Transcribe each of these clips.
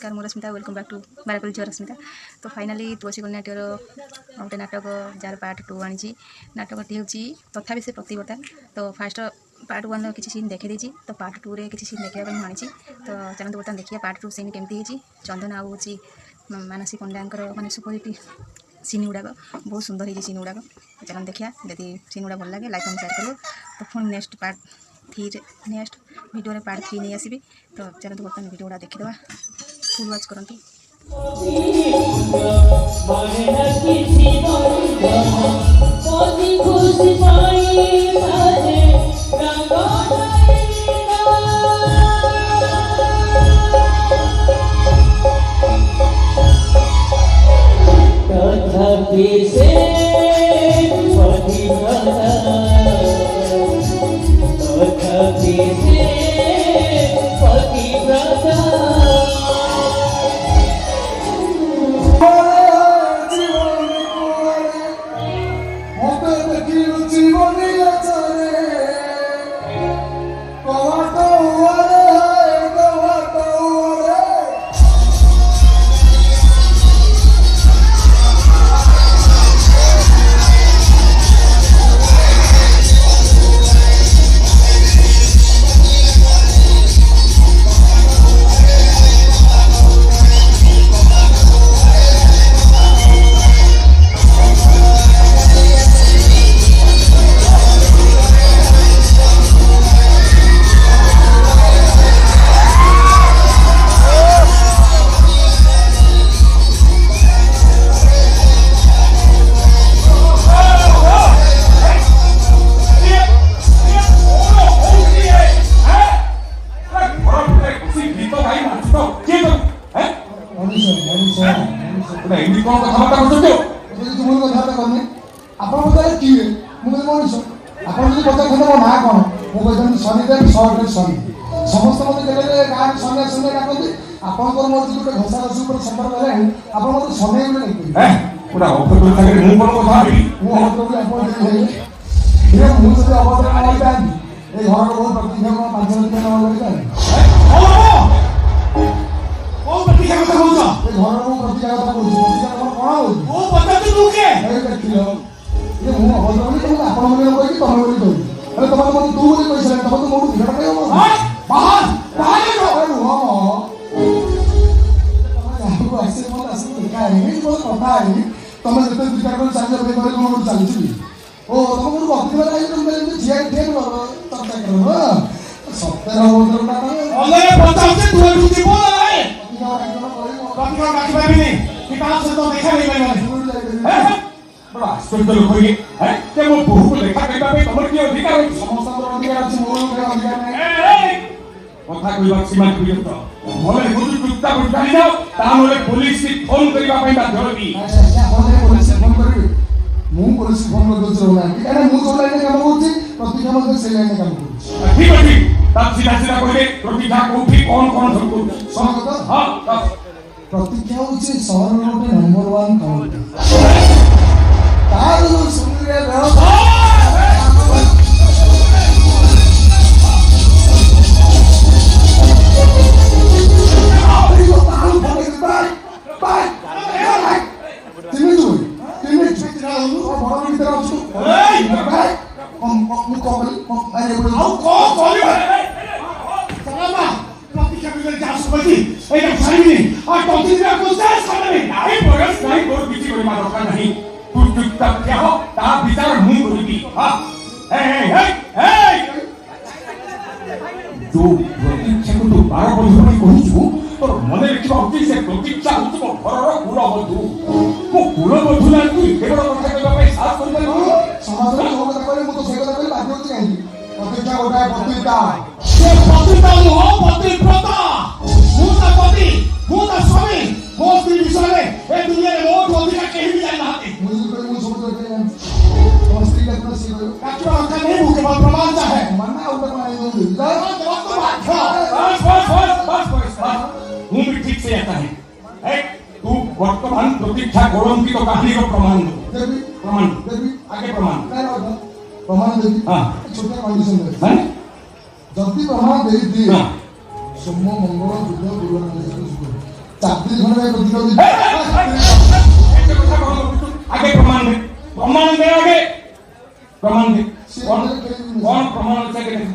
नमस्कार मोर Rashmita welcome back to बाराकुल झियो रश्मिता। तो फाइनाली तुलसी कन्याटीर गोटे नाटक जार पार्ट 2 आनी नाटकटी हूँ तथापि से प्रतिबद्धता। तो फास्ट पार्ट 1 किसी सीन देखी तो पार्ट 2 रे किसी सीन देखा आनी। तो चलते बर्तमान देखिए पार्ट 2 सीन केमती होती चंदन आउ मानसी पंडाकर मानने सुपरहिट सीन गुड़ाक बहुत सुंदर है सीन गुड़ाक। चलते देखिए यदि सीन गुड़ा भल लगे लाइक एंड शेयर करो। तो पुणी next part 3 next video part 3 नहीं आसबि। तो चलते बर्तमान वीडियो गुड़ा देखीद फुल वाच करती। समस्त मत गाँव सन्या सन्या डाकती आपंकर मोर गोटे घसा घसी संपर्क है आप समय मुझे अवसर ये घर बहुत प्रतिज्ञा 5 प्रतिज्ञा घर प्रतिज्ञा अरे तुम मत तू बोली पैसा तुम तो मोटू भिड़ पे हो बाहर बाहर लो अरे हो तुम ऐसे मत ऐसे देखा है ये बहुत पता है तुम जब विचार कर चार्ज पे करे तुम चल छी ओ तुम को भक्ति वाला है तुम मेरे जिया देख लो तब तक करो सत्तर हो तो ना अरे पचास से तू रुकी बोल रहा है बाकी का बाकी भाई नहीं कि कहां से तो देखा नहीं मैंने बड़ा आश्चर्य लोग ये है कि वो बहु को देखा करता पे कमर की अधिकार है समस्त अधिकार আছে মোর अधिकार নাই কথা কইবা সীমা কইও তো মোলে বুঝু চুক্তা করে জানি যাও তা মোলে পুলিশ কি ফোন করিবা পাই বাধ্য হবি আচ্ছা কোনে পুলিশ ফোন করবি মু পুলিশ ফোন করছ না এখানে মু তো লাইনে কাম করছি প্রতিক্ষা মধ্যে সেই লাইনে কাম করছি ঠিক আছে তার সিধা সিধা কইলে প্রতিক্ষা কোঠি কোন কোন ধর করছ শোনো তো হ্যাঁ প্রতিক্ষা হচ্ছে শহরের মধ্যে নম্বর 1 কাউন্টার तारू सुंदर रहो वर्तमान प्रतीक्षा गौरव की तो कहानी को प्रमाण दो प्रमाण आगे प्रमाण प्रमाण देवी हां छोटा कंडीशन है जल्दी प्रमाण दे दी सोम मंगल बुध गुरुवार ଚାକିରି ଖଣ୍ଡେ ପାଇଁ ପ୍ରତିକାର ଏତେ କଥା କଣ କରୁଛୁ? ଆଗେ ପ୍ରମାଣ ଦେ, ପ୍ରମାଣ ଦେ, ଆଗେ ପ୍ରମାଣ ଦେ। କଣ ପ୍ରମାଣ ଅଛି ଆଗେ ଦେଖ।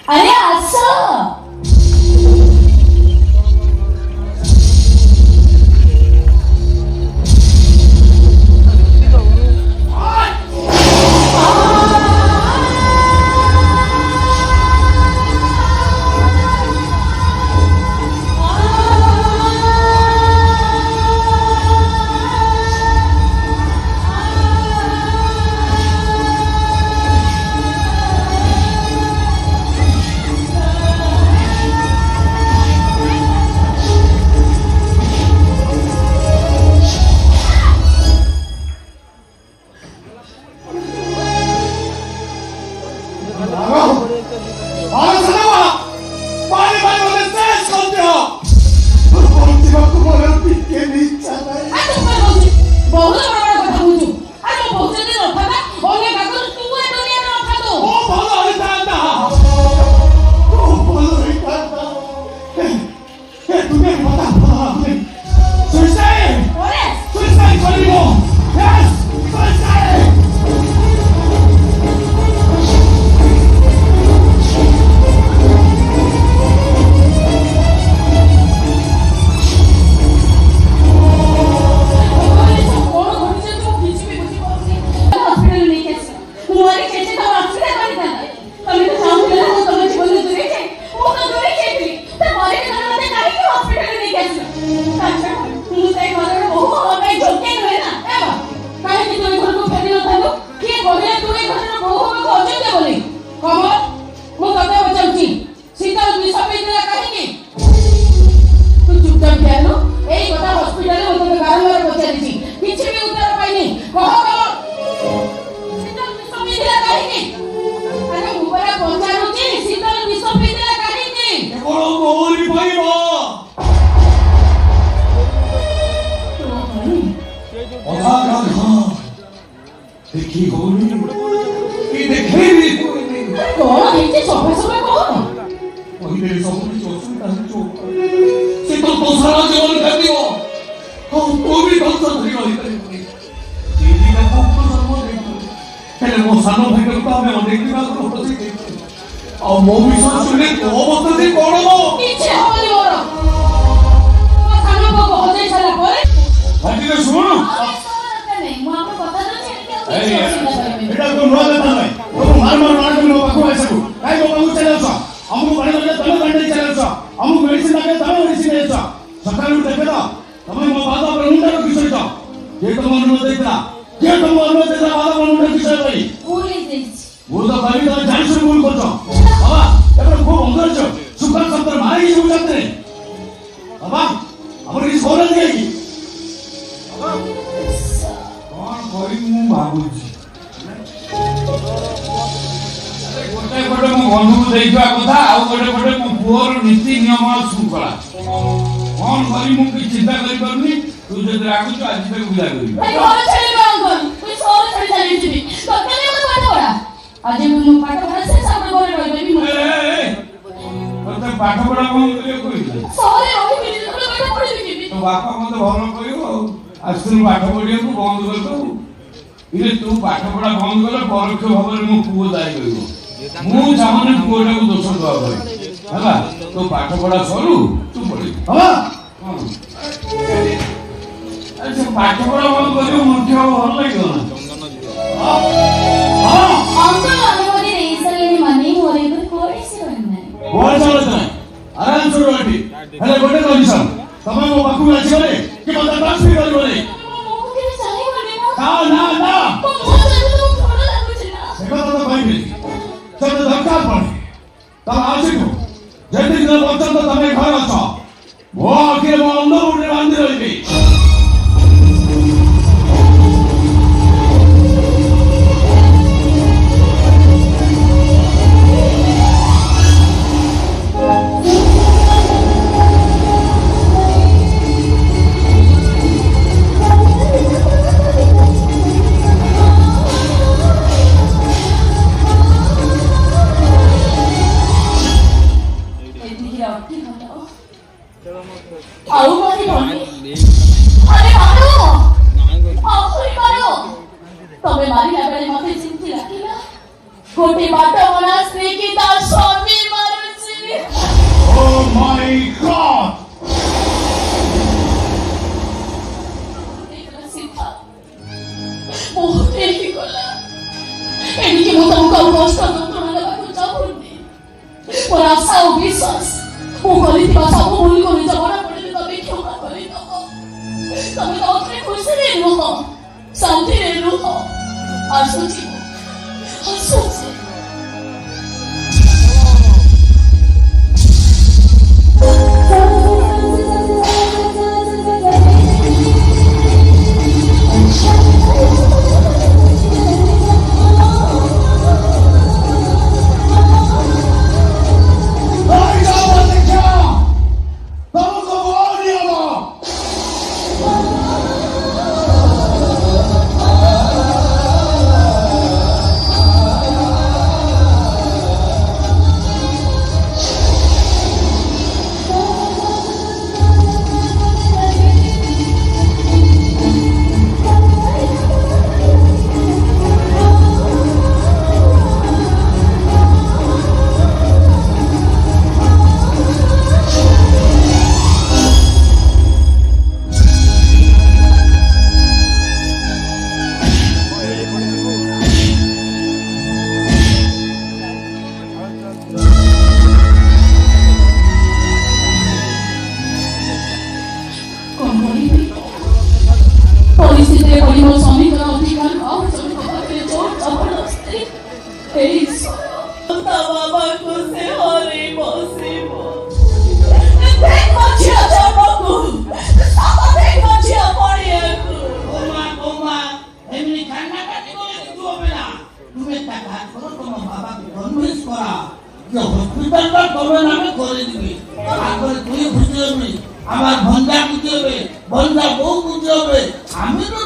अरे आसो तो पाठ पढ़ा सरू तू पढ़ी হবা ଆଚ୍ଛା ପାଠ ପଢା ବନ୍ଦ କରିବ ମୁଖ୍ୟ ଭଲ ଲାଗିବ ନା अंकल आने वाले रेसर लेने माने हो रहे पर कोई से बनना है ବୟସ ନାହିଁ ଆରାମ ସେ ରହିବି ହେଲେ ଗୋଟେ କଣ୍ଡିସନ ତମେ ମୋ ପାଖକୁ ଆସିବନି କି ମତେ ଟ୍ରାନ୍ସଫର କରିବନି मुझे के चाहे बने ନା ना ନା ନା तुम बहुत ज्यादा तो थोड़ा लागू चला ସେ କଥା ତ କହିବି ଯଦି ଦରକାର ପଡେ ତମେ ଆସିବୁ ଯେତିକି ଦିନ ପର୍ଯ୍ୟନ୍ତ ତମେ ଘରେ ଅଛ ମୋ ଆଖିରେ ମୋ ଅନ୍ଧପୁରରେ ବାନ୍ଧି ରହିବି आओ मत ढोंगे अरे मारो आखिरी मारो तबे मारी ना बेले मते चिंती लागिला गोटे बाटा मना स्त्री की तार स्वामी मारुची ओ माय गॉड देखला सीता बहुत ही गला एनिके मो तुमको कष्ट যন্ত্রণা দেବାକୁ চাহুনি पर आशा और विश्वास वो କରିଥିବା ସବୁ ଭୁଲ କରି ଜବର ପଡ଼ିଲେ ତମେ କ୍ଷମା କରିଦବ ତମେ ଅତ୍ରେ ଖୁସିରେ ରୁହ ଶାନ୍ତିରେ ରୁହ ଆସୁଛି ଆସୁଛି परिस्थिति पड़ी हो स्वामी का अधिकार और स्वामी का के जोर जबरदस्ती तेरी बाबा को से हरे बसिबो देख मछिया जबको साबा देख मछिया पड़िया ओमा एमनी खाना काटी को तू बेला তুমি টাকা করো তোমার বাবাকে কনভিন্স করা যে হসপিটালটা তোমার নামে করে দিবে তারপরে তুই বুঝে যাবি আমার ভঞ্জা বুঝে যাবে ভঞ্জা বউ বুঝে যাবে আমি তো